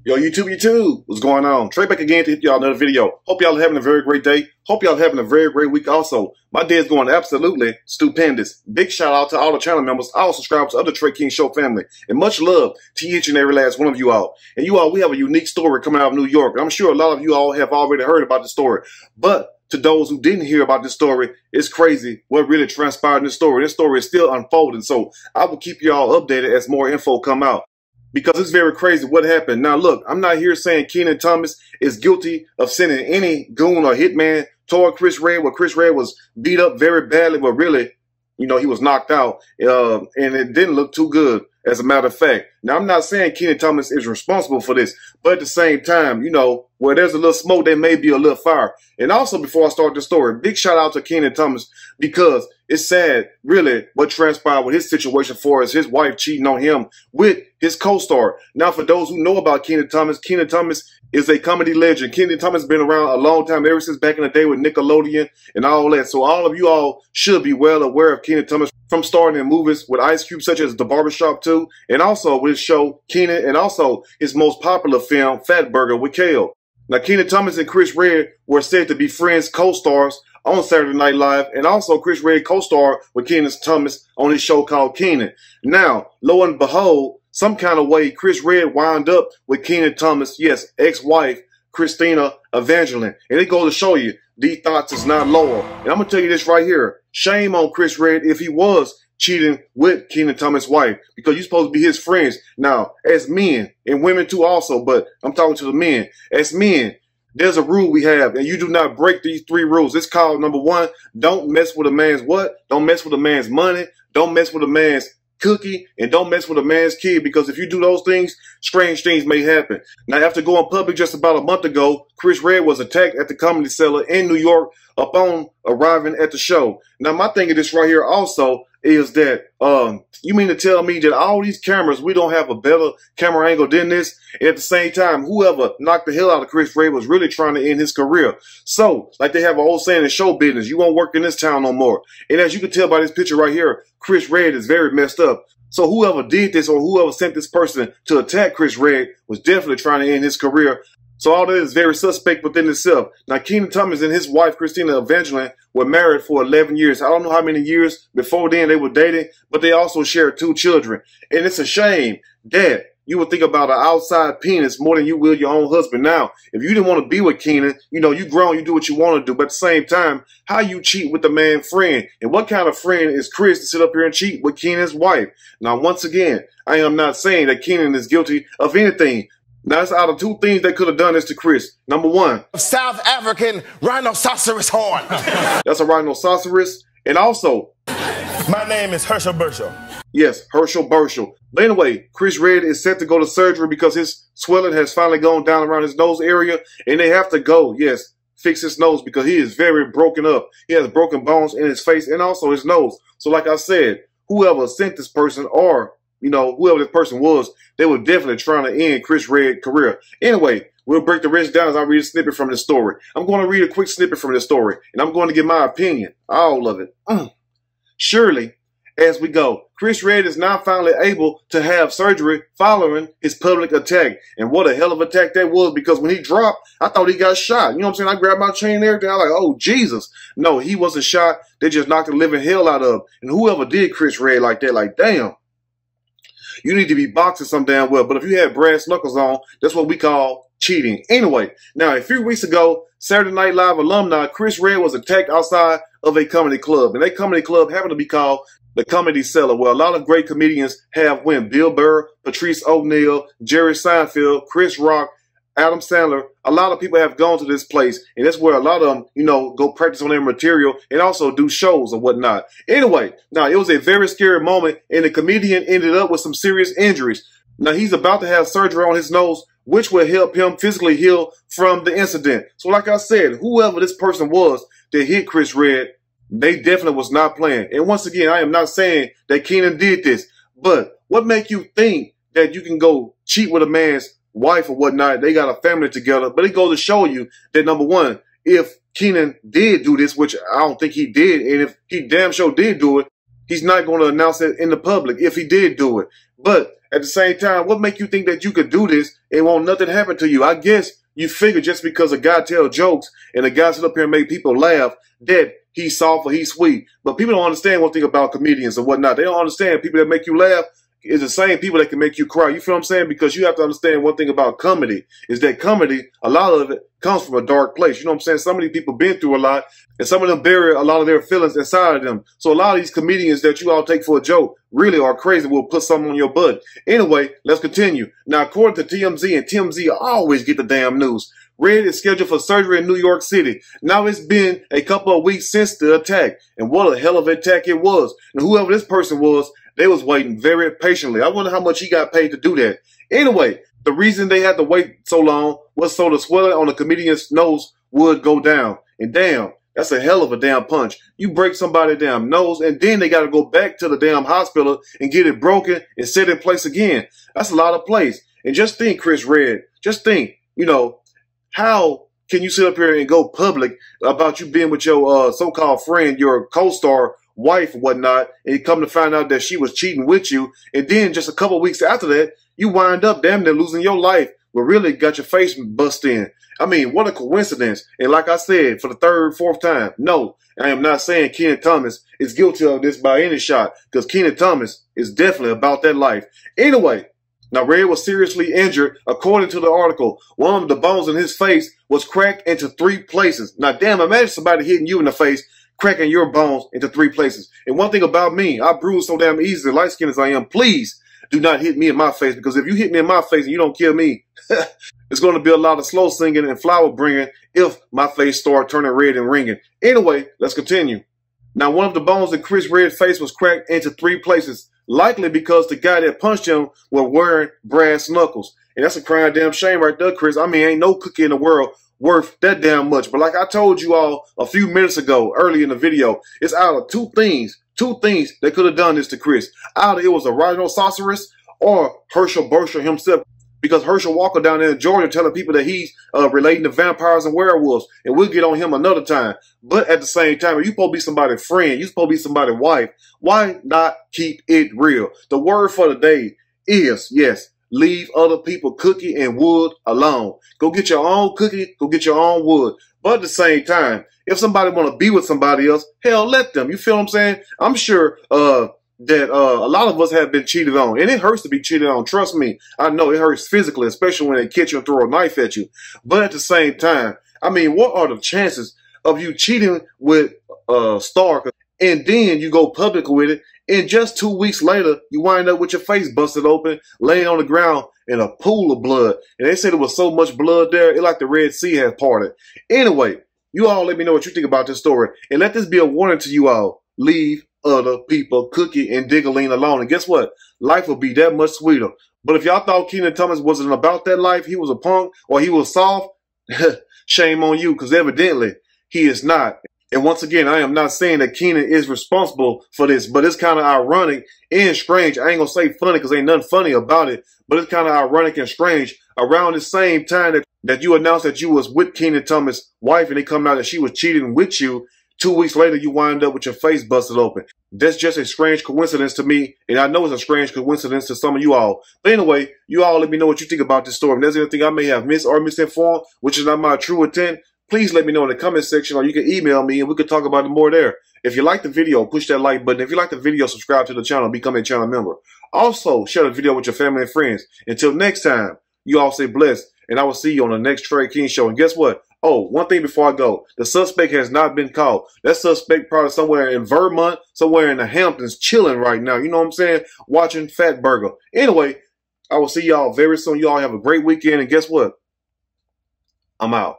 Yo, YouTube, what's going on? Trey back again to hit y'all another video. Hope y'all are having a very great day. Hope y'all are having a very great week also. My day is going absolutely stupendous. Big shout out to all the channel members, all subscribers of the Trey King Show family. And much love to each and every last one of you all. And you all, we have a unique story coming out of New York. And I'm sure a lot of you all have already heard about the story. But to those who didn't hear about this story, it's crazy what really transpired in this story. This story is still unfolding. So I will keep you all updated as more info come out, because it's very crazy what happened. Now, look, I'm not here saying Kenan Thompson is guilty of sending any goon or hitman toward Chris Redd, where Chris Redd was beat up very badly, but really, you know, he was knocked out, and it didn't look too good, as a matter of fact. Now, I'm not saying Kenan Thompson is responsible for this, but at the same time, you know, where there's a little smoke, there may be a little fire. And also, before I start the story, big shout out to Kenan Thompson, because it's sad, really, what transpired with his situation for us, his wife cheating on him with his co-star. Now, for those who know about Kenan Thompson is a comedy legend. Kenan Thompson has been around a long time, ever since back in the day with Nickelodeon and all that. So all of you all should be well aware of Kenan Thompson from starring in movies with Ice Cube, such as The Barbershop 2, and also with his show Kenan, and also his most popular film, Fat Burger with Kale. Now, Kenan Thompson and Chris Redd were said to be friends, co-stars on Saturday Night Live, and also Chris Redd co-starred with Kenan Thompson on his show called Kenan. Now, lo and behold, some kind of way, Chris Redd wound up with Kenan Thompson, yes, ex-wife, Christina Evangeline. And it goes to show you, these thoughts is not loyal. And I'm going to tell you this right here. Shame on Chris Redd if he was cheating with Kenan Thompson's wife, because you're supposed to be his friends. Now, as men, and women too also, but I'm talking to the men. As men, there's a rule we have, and you do not break these 3 rules. It's called, number 1, don't mess with a man's what? Don't mess with a man's money. Don't mess with a man's cookie, and don't mess with a man's kid, because if you do those things, strange things may happen. Now, after going public just about a month ago, Chris Redd was attacked at the Comedy Cellar in New York upon arriving at the show. Now, my thing of this right here also is that, you mean to tell me that all these cameras, we don't have a better camera angle than this? And at the same time, whoever knocked the hell out of Chris Redd was really trying to end his career. So, like they have an old saying in show business, you won't work in this town no more. And as you can tell by this picture right here, Chris Redd is very messed up. So whoever did this, or whoever sent this person to attack Chris Redd, was definitely trying to end his career. So all that is very suspect within itself. Now, Kenan Thompson and his wife, Christina Evangeline, were married for 11 years. I don't know how many years before then they were dating, but they also shared 2 children. And it's a shame that you would think about an outside penis more than you will your own husband. Now, if you didn't want to be with Kenan, you know, you grown, you do what you want to do. But at the same time, how you cheat with the man's friend? And what kind of friend is Chris to sit up here and cheat with Kenan's wife? Now, once again, I am not saying that Kenan is guilty of anything. Now, it's out of 2 things they could have done this to Chris. Number 1, South African rhinoceros horn. That's a rhinoceros. And also, My name is Herschel Burchell. yes, Herschel Burchell. But anyway, Chris Redd is set to go to surgery because his swelling has finally gone down around his nose area, and they have to go, yes, fix his nose, because he is very broken up. He has broken bones in his face and also his nose. So like I said, whoever sent this person, or, you know, whoever this person was, they were definitely trying to end Chris Redd's career. Anyway, we'll break the rest down as I read a snippet from the story. I'm going to read a quick snippet from the story, and I'm going to give my opinion, all of it. Surely, as we go, Chris Redd is now finally able to have surgery following his public attack. And what a hell of an attack that was, because when he dropped, I thought he got shot. You know what I'm saying? I grabbed my chain and everything. I was like, oh, Jesus. No, he wasn't shot. They just knocked the living hell out of him. And whoever did Chris Redd like that, like, damn. You need to be boxing some damn well. But if you had brass knuckles on, that's what we call cheating. Anyway, now a few weeks ago, Saturday Night Live alumni Chris Redd was attacked outside of a comedy club. And that comedy club happened to be called the Comedy Cellar, where a lot of great comedians have went. Bill Burr, Patrice O'Neal, Jerry Seinfeld, Chris Rock, Adam Sandler. A lot of people have gone to this place, and that's where a lot of them, you know, go practice on their material and also do shows or whatnot. Anyway, now, it was a very scary moment, and the comedian ended up with some serious injuries. Now, he's about to have surgery on his nose, which will help him physically heal from the incident. So like I said, whoever this person was that hit Chris Redd, they definitely was not playing. And once again, I am not saying that Kenan did this, but what make you think that you can go cheat with a man's wife or whatnot? They got a family together. But it goes to show you that, number 1, if Kenan did do this, which I don't think he did, and if he damn sure did do it, He's not going to announce it in the public if he did do it. But at the same time, what make you think that you could do this and won't nothing happen to you? I guess you figure just because a guy tell jokes and a guy sit up here and make people laugh that he's soft or he's sweet. But people don't understand one thing about comedians and whatnot. They don't understand people that make you laugh is the same people that can make you cry. You feel what I'm saying? Because you have to understand one thing about comedy is that comedy, a lot of it comes from a dark place. You know what I'm saying? Some of these people been through a lot, and some of them bury a lot of their feelings inside of them. So a lot of these comedians that you all take for a joke really are crazy, will put something on your butt. Anyway, let's continue. Now, according to TMZ, and TMZ always get the damn news, Red is scheduled for surgery in New York City. Now, it's been a couple of weeks since the attack, and what a hell of an attack it was. And whoever this person was, they was waiting very patiently. I wonder how much he got paid to do that. Anyway, the reason they had to wait so long was so the swelling on the comedian's nose would go down. And damn, that's a hell of a damn punch. You break somebody's damn nose, and then they got to go back to the damn hospital and get it broken and set in place again. That's a lot of place. And just think, Chris Red, just think, you know, how can you sit up here and go public about you being with your so-called friend, your co-star, wife or whatnot, and you come to find out that she was cheating with you, and then just a couple of weeks after that, you wind up damn near losing your life, but really got your face bust in. I mean, what a coincidence. And like I said, for the third, fourth time, no, I am not saying Kenan Thompson is guilty of this by any shot, because Kenan Thompson is definitely about that life. Anyway, now Red was seriously injured. According to the article, one of the bones in his face was cracked into 3 places. Now, damn, imagine somebody hitting you in the face, cracking your bones into 3 places. And one thing about me, I bruise so damn easily, light skinned as I am. Please do not hit me in my face, because if you hit me in my face and you don't kill me, it's going to be a lot of slow singing and flower bringing if my face start turning red and ringing. Anyway, let's continue. Now, one of the bones in Chris Red's face was cracked into 3 places, likely because the guy that punched him was wearing brass knuckles. And that's a crying damn shame right there, Chris. I mean, ain't no cookie in the world worth that damn much. But like I told you all a few minutes ago, early in the video, it's out of two things that could have done this to Chris. Either it was a rhinoceros or Herschel Burscher himself, because Herschel Walker down there in Georgia telling people that he's relating to vampires and werewolves, and we'll get on him another time. But at the same time, if you supposed to be somebody's friend, you supposed to be somebody's wife, why not keep it real? The word for the day is, yes, leave other people cookie and wood alone. Go get your own cookie, go get your own wood. But at the same time, if somebody want to be with somebody else, hell, let them. You feel what I'm saying? I'm sure that a lot of us have been cheated on. And it hurts to be cheated on. Trust me. I know it hurts physically, especially when they catch you and throw a knife at you. But at the same time, I mean, what are the chances of you cheating with Stark and then you go public with it, and just 2 weeks later, you wind up with your face busted open, laying on the ground in a pool of blood. And they said there was so much blood there, it like the Red Sea had parted. Anyway, you all let me know what you think about this story. And let this be a warning to you all. Leave other people cookie and diggling alone. And guess what? Life will be that much sweeter. But if y'all thought Kenan Thompson wasn't about that life, he was a punk or he was soft, shame on you, because evidently he is not. And once again, I am not saying that Kenan is responsible for this, but it's kind of ironic and strange. I ain't going to say funny because ain't nothing funny about it, but it's kind of ironic and strange. Around the same time that you announced that you was with Kenan Thompson's wife and it come out that she was cheating with you, 2 weeks later, you wind up with your face busted open. That's just a strange coincidence to me, and I know it's a strange coincidence to some of you all. But anyway, you all let me know what you think about this story. If there's anything I may have missed or misinformed, which is not my true intent, please let me know in the comment section, or you can email me and we can talk about it more there. If you like the video, push that like button. If you like the video, subscribe to the channel, become a channel member. Also, share the video with your family and friends. Until next time, you all stay blessed, and I will see you on the next Trey King Show. And guess what? Oh, one thing before I go. The suspect has not been caught. That suspect probably somewhere in Vermont, somewhere in the Hamptons, chilling right now. You know what I'm saying? Watching Fat Burger. Anyway, I will see y'all very soon. Y'all have a great weekend. And guess what? I'm out.